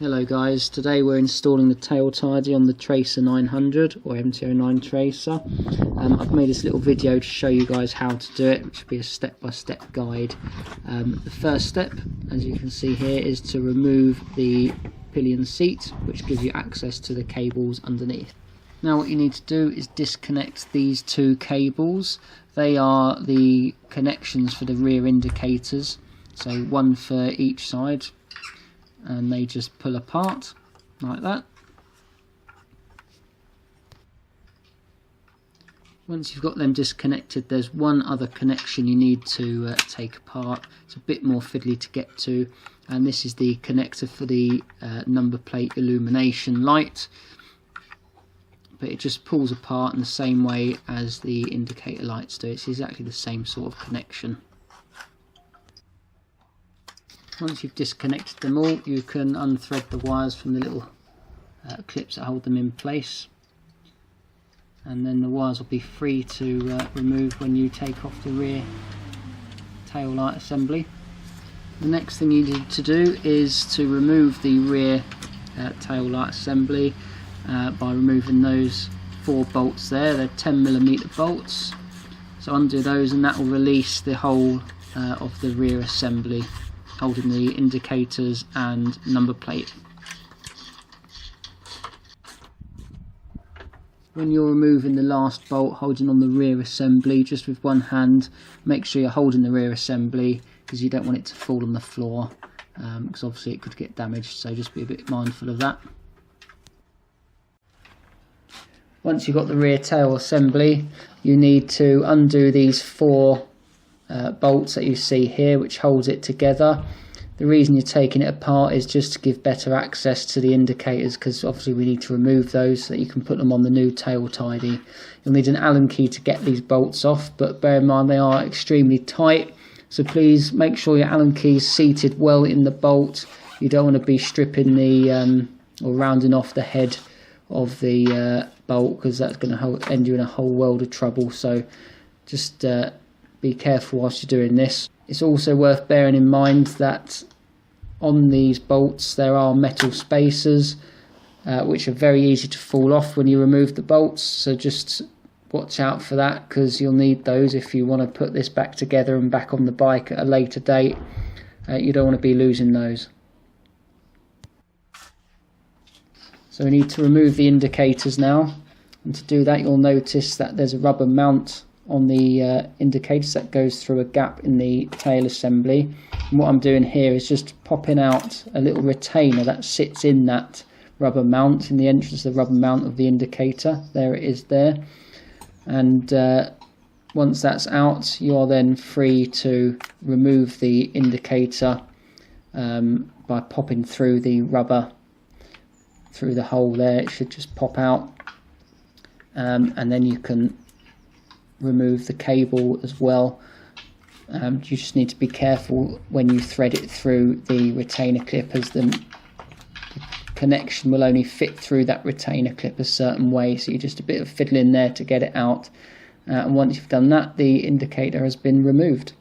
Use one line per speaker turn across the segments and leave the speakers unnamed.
Hello guys, today we're installing the tail tidy on the Tracer 900 or MT09 Tracer. I've made this little video to show you guys how to do it, which will be a step-by-step guide. The first step, as you can see here, is to remove the pillion seat, which gives you access to the cables underneath. Now what you need to do is disconnect these two cables. They are the connections for the rear indicators, so one for each side, and they just pull apart like that. Once you've got them disconnected, there's one other connection you need to take apart. It's a bit more fiddly to get to, and this is the connector for the number plate illumination light, but it just pulls apart in the same way as the indicator lights do. It's exactly the same sort of connection. Once you've disconnected them all, you can unthread the wires from the little clips that hold them in place, and then the wires will be free to remove when you take off the rear tail light assembly. The next thing you need to do is to remove the rear tail light assembly by removing those 4 bolts there. They're 10mm bolts, so undo those and that will release the whole of the rear assembly holding the indicators and number plate. When you're removing the last bolt holding on the rear assembly, just with one hand, make sure you're holding the rear assembly because you don't want it to fall on the floor, because obviously it could get damaged, so just be a bit mindful of that. Once you've got the rear tail assembly, you need to undo these 4 bolts that you see here, which holds it together. The reason you're taking it apart is just to give better access to the indicators, because obviously we need to remove those so that you can put them on the new tail tidy. You'll need an Allen key to get these bolts off, but bear in mind they are extremely tight, so please make sure your Allen key is seated well in the bolt. You don't want to be stripping the or rounding off the head of the bolt, because that's going to end you in a whole world of trouble. So just be careful whilst you're doing this. It's also worth bearing in mind that on these bolts there are metal spacers which are very easy to fall off when you remove the bolts, so just watch out for that, because you'll need those if you want to put this back together and back on the bike at a later date. You don't want to be losing those. So we need to remove the indicators now, and to do that you'll notice that there's a rubber mount on the indicators that goes through a gap in the tail assembly, and what I'm doing here is just popping out a little retainer that sits in that rubber mount, in the entrance of the rubber mount of the indicator. There it is there, and once that's out you are then free to remove the indicator by popping through the rubber through the hole there. It should just pop out, and then you can remove the cable as well. You just need to be careful when you thread it through the retainer clip, as the connection will only fit through that retainer clip a certain way, so you're just a bit of fiddling there to get it out, and once you've done that, the indicator has been removed.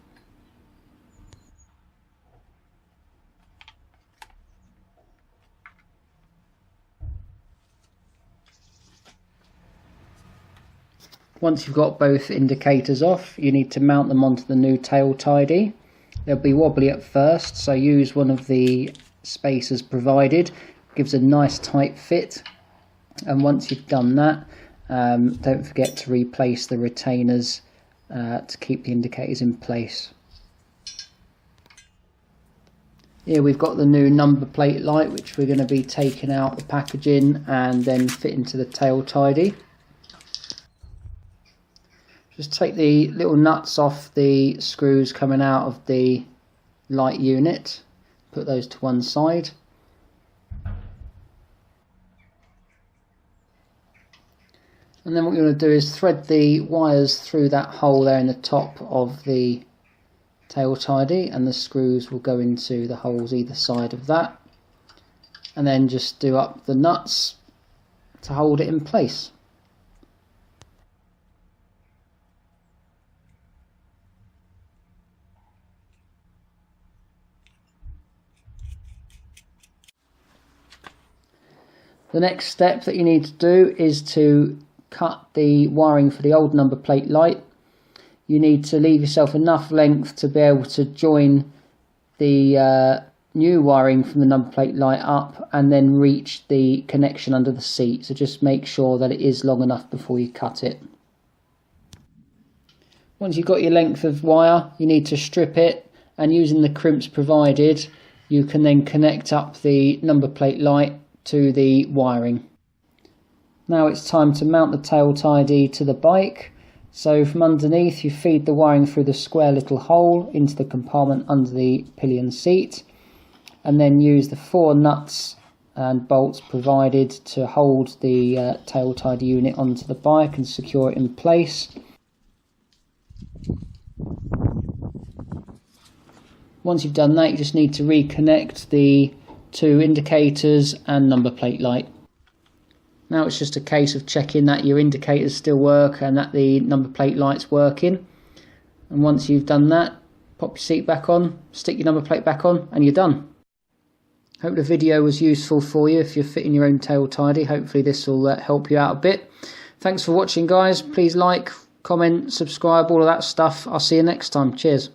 Once you've got both indicators off, you need to mount them onto the new tail tidy. They'll be wobbly at first, so use one of the spacers provided. Gives a nice tight fit, and once you've done that, don't forget to replace the retainers to keep the indicators in place. Here we've got the new number plate light, which we're going to be taking out the packaging and then fit into the tail tidy. Just take the little nuts off the screws coming out of the light unit, put those to one side. And then what you're going to do is thread the wires through that hole there in the top of the tail tidy, and the screws will go into the holes either side of that, and then just do up the nuts to hold it in place. The next step that you need to do is to cut the wiring for the old number plate light. You need to leave yourself enough length to be able to join the new wiring from the number plate light up and then reach the connection under the seat. So just make sure that it is long enough before you cut it. Once you've got your length of wire, you need to strip it, and using the crimps provided, you can then connect up the number plate light to the wiring. Now it's time to mount the tail tidy to the bike. So from underneath you feed the wiring through the square little hole into the compartment under the pillion seat, and then use the 4 nuts and bolts provided to hold the tail tidy unit onto the bike and secure it in place. Once you've done that, you just need to reconnect the 2 indicators and number plate light. Now it's just a case of checking that your indicators still work and that the number plate light's working. And once you've done that, pop your seat back on, stick your number plate back on, and you're done. Hope the video was useful for you if you're fitting your own tail tidy. Hopefully this will help you out a bit. Thanks for watching, guys. Please like, comment, subscribe, all of that stuff. I'll see you next time. Cheers.